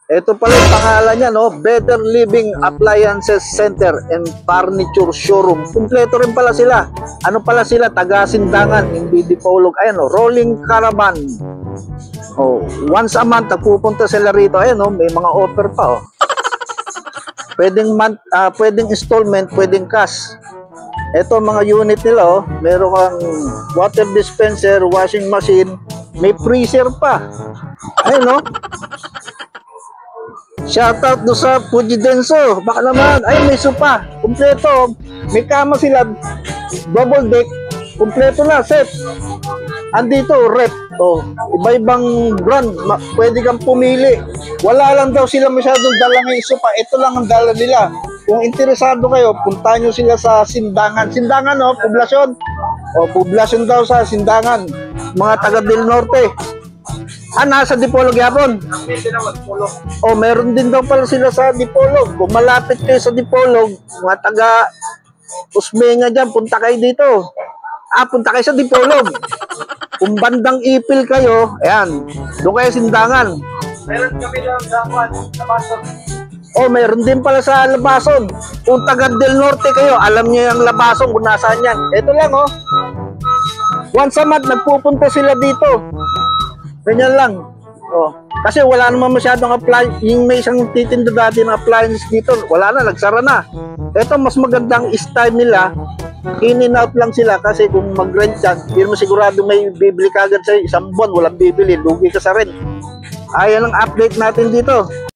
Ito pala yung pangalan niya, no? Better Living Appliances Center and Furniture Showroom. Kumpleto rin pala sila. Ano pala sila? Taga-Sindangan, hindi Dipolog. Ayan, no? Rolling Caravan. Oh, once a month, nagpupunta sila rito. Ayan, no? May mga offer pa, oh. Pwedeng installment, pwedeng cash. Ito mga unit nila, oh. Meron kang water dispenser, washing machine, may freezer pa. Ayun, no? Shoutout do sa Pujidenso. Baka naman, ay may sopa. Kumpleto. May kama sila. Double deck. Kumpleto na, set. Andito, rep. Oh, iba-ibang brand. Pwede kang pumili. Wala lang daw sila masyadong dala ng sopa. Ito lang ang dala nila. Kung interesado kayo, puntahan nyo sila sa Sindangan. Sindangan, oh, poblasyon. Oh, poblasyon daw sa Sindangan. Mga taga Del Norte. Nasa Dipolog yapon. O, meron din daw pala sila sa Dipolog. Kung malapit kayo sa Dipolog, mga taga Usmenga dyan, punta kayo dito. Punta kayo sa Dipolog. Kung bandang Ipil kayo, ayan, doon kayo Sindangan. Meron kami lang dapat Labason. O, meron din pala sa Labason. Kung taga Del Norte kayo, alam niyo yung Labason kung nasaan yan. Ito lang, oh. Once a month, nagpupunta sila dito. Ganyan lang. Oh, kasi wala naman masyadong appliance. Yung may isang titinda dati ng appliance dito, wala na, nagsara na. Ito, mas magandang style nila. In and out lang sila kasi kung mag-rent yan, hindi mo sigurado may bibili ka agad sa isang buwan, walang bibili, lugi ka sa rent. Ayan ang update natin dito.